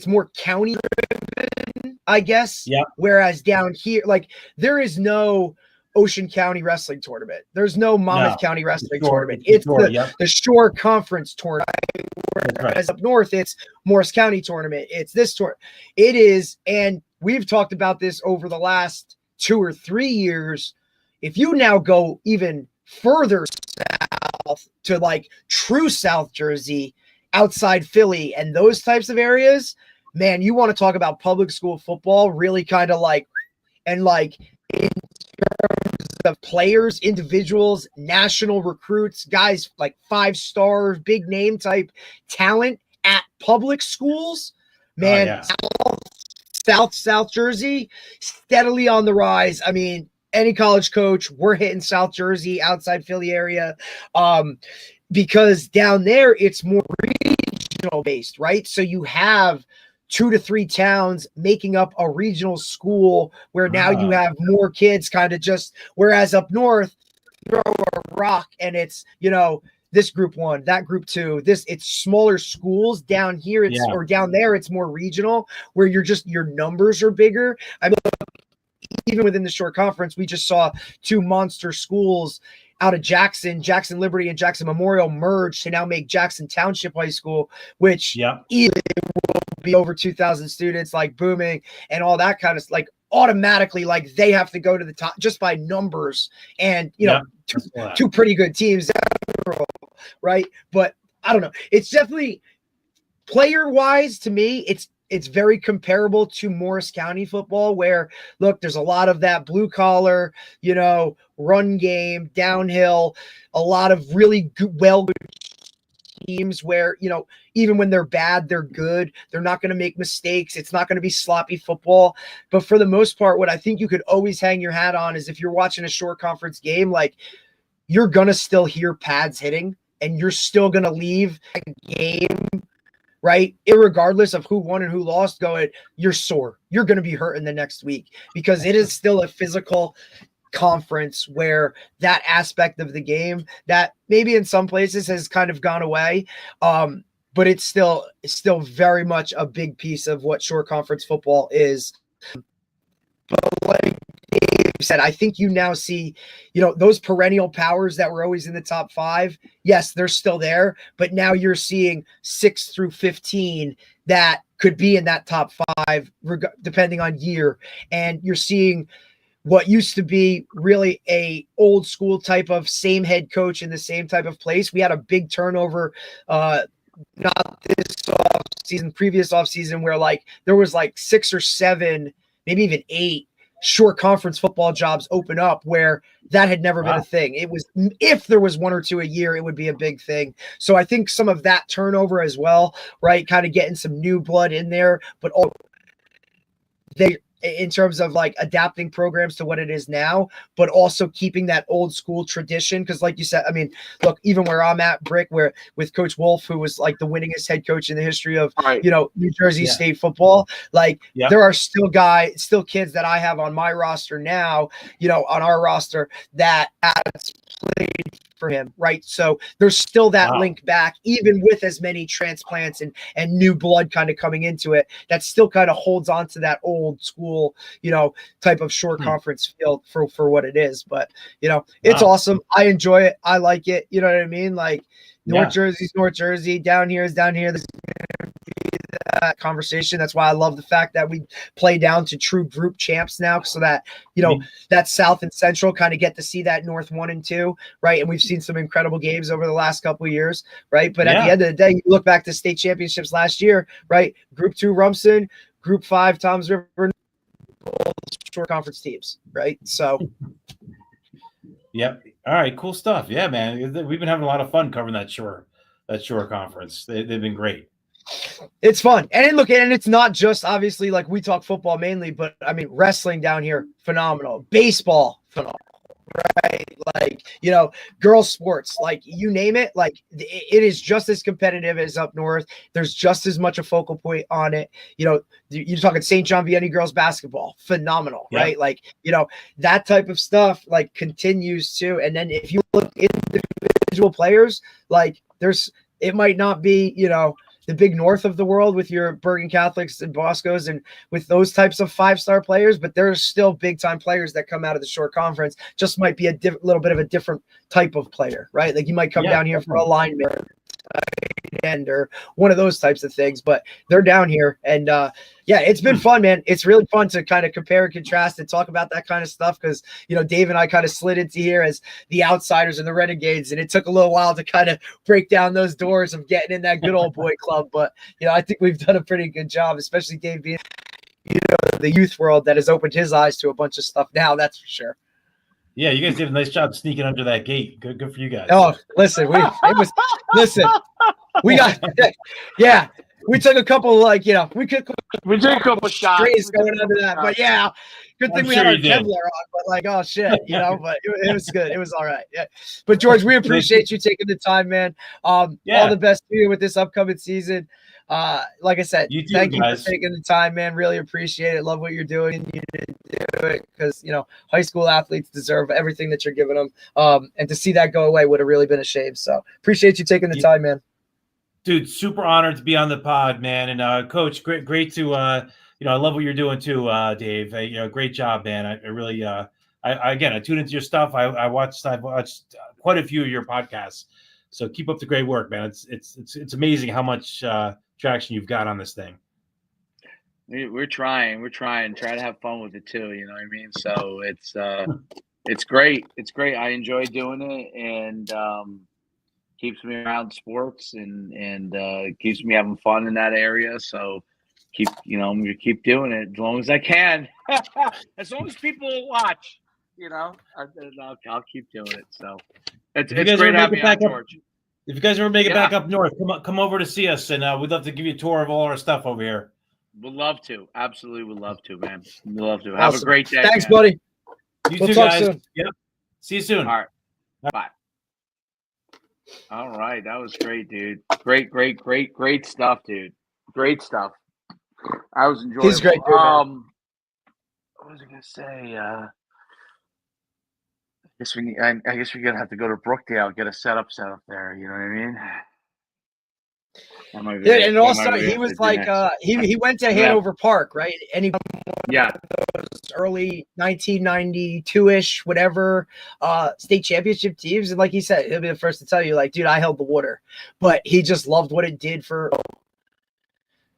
more county driven, I guess. Yeah. Whereas down here, like there is no Ocean County Wrestling Tournament. There's no Monmouth County Wrestling Tournament. It's the Shore Conference Tournament. Whereas up north, it's Morris County Tournament. It's this tournament. It is, and we've talked about this over the last 2 or 3 years. If you now go even further south to like true South Jersey, outside Philly and those types of areas, man, you want to talk about public school football really kind of like And like in terms of players, individuals, national recruits, guys like 5-star, big name type talent at public schools, man, yeah. South Jersey, steadily on the rise. I mean, any college coach, we're hitting South Jersey, outside Philly area, because down there it's more regional based, right? So you have 2 to 3 towns making up a regional school where now you have more kids kind of just, whereas up north, throw a rock and it's, this group 1, that group 2, it's smaller schools. Down here it's or down there it's more regional, where your numbers are bigger. I mean, even within the short conference, we just saw 2 monster schools out of Jackson Liberty and Jackson Memorial merge to now make Jackson Township High School, which even will be over 2,000 students, like booming and all that kind of like automatically, like they have to go to the top just by numbers, and two pretty good teams, right? But I don't know. It's definitely player wise to me, it's very comparable to Morris County football, where look, there's a lot of that blue collar, run game, downhill, a lot of really good, well teams where, even when they're bad, they're good. They're not going to make mistakes. It's not going to be sloppy football. But for the most part, what I think you could always hang your hat on is if you're watching a short conference game, like you're going to still hear pads hitting and you're still going to leave a game, right? Irregardless of who won and who lost, going, you're sore. You're going to be hurting the next week, because it is still a physical conference where that aspect of the game that maybe in some places has kind of gone away. But it's still very much a big piece of what short conference football is. But like Dave said, I think you now see, those perennial powers that were always in the top 5. Yes, they're still there, but now you're seeing 6 through 15 that could be in that top 5, depending on year. And you're seeing what used to be really a old school type of same head coach in the same type of place. We had a big turnover, not this off season, previous off season, where like there was like 6 or 7, maybe even 8 short conference football jobs open up, where that had never been a thing. It was, if there was 1 or 2 a year, it would be a big thing. So I think some of that turnover as well, right? Kind of getting some new blood in there, but in terms of like adapting programs to what it is now, but also keeping that old school tradition. Because like you said, I mean, look, even where I'm at, Brick, where with Coach Wolf, who was like the winningest head coach in the history of, New Jersey State football, like there are still kids that I have on my roster now, on our roster that played for him, right? So there's still that link back, even with as many transplants and new blood kind of coming into it, that still kind of holds on to that old school, type of short conference field for what it is. But, it's awesome. I enjoy it. I like it. You know what I mean? Like North Jersey's North Jersey, down here is down here. This is going to be that conversation. That's why I love the fact that we play down to true group champs now, so that, that South and Central kind of get to see that North 1 and 2, right? And we've seen some incredible games over the last couple of years, right? But at the end of the day, you look back to state championships last year, right? Group 2 Rumson, Group 5 Toms River, short conference teams, right? So Yep. All right, cool stuff. Yeah, man, we've been having a lot of fun covering that shore conference. They've been great. It's fun. And look, and it's not just obviously like we talk football mainly, but I mean, wrestling down here, phenomenal. Baseball, phenomenal, right? Like, girls sports, like you name it, like it is just as competitive as up north. There's just as much a focal point on it. You're talking St. John Vianney girls basketball, phenomenal, right? Like, that type of stuff like continues to. And then if you look at individual players, like it might not be, the big north of the world with your Bergen Catholics and Boscos and with those types of 5-star players, but there's still big time players that come out of the short conference. Just might be a little bit of a different type of player, right? Like you might come down here for a lineman end or one of those types of things, but they're down here. And it's been fun, man. It's really fun to kind of compare and contrast and talk about that kind of stuff, because Dave and I kind of slid into here as the outsiders and the renegades, and it took a little while to kind of break down those doors of getting in that good old boy club. But I think we've done a pretty good job, especially Dave being the youth world that has opened his eyes to a bunch of stuff now. That's for sure. Yeah, you guys did a nice job sneaking under that gate. Good for you guys. Oh, listen, we got, yeah, we took a couple, like, we took a couple shots. strays going under that, but yeah, good thing we had our Kevlar on, but like, oh shit, but it was good. It was all right. Yeah. But George, we appreciate you taking the time, man. All the best to you with this upcoming season. Like I said, thank you for taking the time, man. Really appreciate it. Love what you're doing. You did do it because high school athletes deserve everything that you're giving them. And to see that go away would have really been a shame. So appreciate you taking the time, man. Dude, super honored to be on the pod, man. And Coach, great to I love what you're doing too, Dave. Great job, man. I really I tune into your stuff. I've watched quite a few of your podcasts. So keep up the great work, man. It's amazing how much traction you've got on this thing. We're trying try to have fun with it too, you know what I mean? So it's great. I enjoy doing it, and keeps me around sports and keeps me having fun in that area. So I'm gonna keep doing it as long as I can. As long as people will watch, I'll keep doing it. So it's great having you on, George. If you guys ever make it back up north, come over to see us, and we'd love to give you a tour of all our stuff over here. Would love to. Absolutely would love to, man. We'd love to. Have a great day. Thanks, man. buddy. We'll too, guys. Soon. Yep. See you soon. All right. Bye. All right. That was great, dude. Great stuff, dude. Great stuff. I was enjoying He's great, dude. What was I going to say? I guess we're gonna have to go to Brookdale, get a setup set up there. You know what I mean? Yeah, and also he was like, he went to Hanover Park, right? And he early 1992-ish, whatever, state championship teams, and like he said, he'll be the first to tell you, like, dude, I held the water, but he just loved what it did for.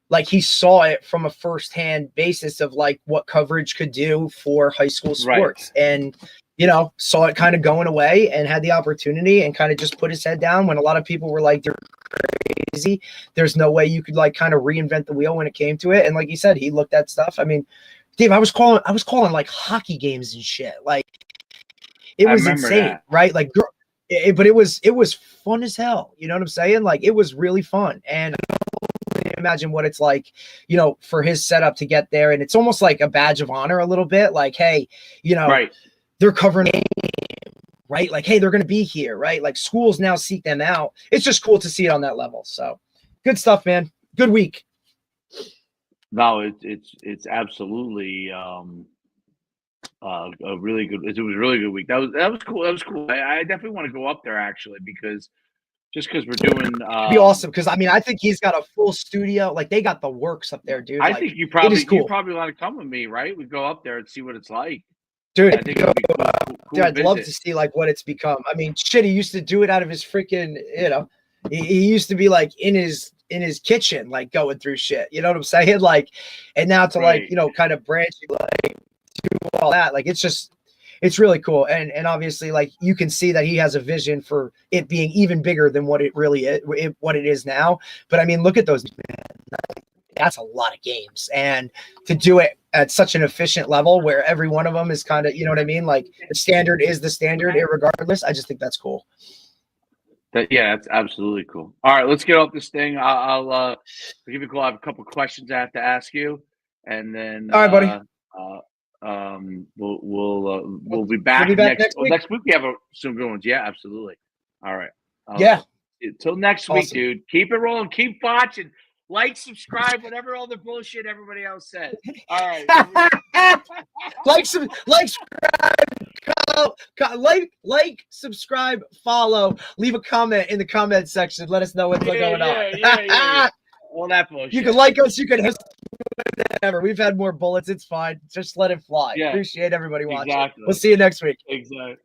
Like, he saw it from a firsthand basis of like what coverage could do for high school sports, and saw it kind of going away and had the opportunity and kind of just put his head down when a lot of people were like, they're crazy. There's no way you could like kind of reinvent the wheel when it came to it. And like you said, he looked at stuff. I mean, Dave, I was calling like hockey games and shit. Like, it was insane, right? Like, but it was fun as hell. You know what I'm saying? Like, it was really fun. And imagine what it's like, for his setup to get there. And it's almost like a badge of honor a little bit. Like, hey, they're covering, right? Like, hey, they're going to be here, right? Like, schools now seek them out. It's just cool to see it on that level. So good stuff, man. Good week. No, it's absolutely a really good. It was a really good week. That was cool. That was cool. I definitely want to go up there actually, because we're doing. It'd be awesome, because I mean, I think he's got a full studio. Like, they got the works up there, dude. I think you probably want to come with me, right? We go up there and see what it's like. Dude, I think it'd be cool dude, I'd love to see like what it's become. I mean, shit, he used to do it out of his freaking, he used to be like in his kitchen, like going through shit. You know what I'm saying? Like, and now to like, kind of branching like to all that. Like, it's really cool. And obviously, like, you can see that he has a vision for it being even bigger than what it really is, what it is now. But I mean, look at those, man. That's a lot of games, and to do it at such an efficient level where every one of them is kind of, you know what I mean? Like, the standard is the standard, regardless. I just think that's cool. That's absolutely cool. All right, let's get off this thing. I'll give you a call. I have a couple of questions I have to ask you, and then all right, buddy. We'll be back, next week. Next week we have some good ones. Yeah, absolutely. All right. Until next week, dude. Keep it rolling. Keep watching. Like, subscribe, whatever all the bullshit everybody else said. All right. subscribe, follow, leave a comment in the comment section. Let us know what's going on. Yeah. All that bullshit. You can like us. You can whatever. We've had more bullets. It's fine. Just let it fly. Yeah. Appreciate everybody watching. Exactly. We'll see you next week. Exactly.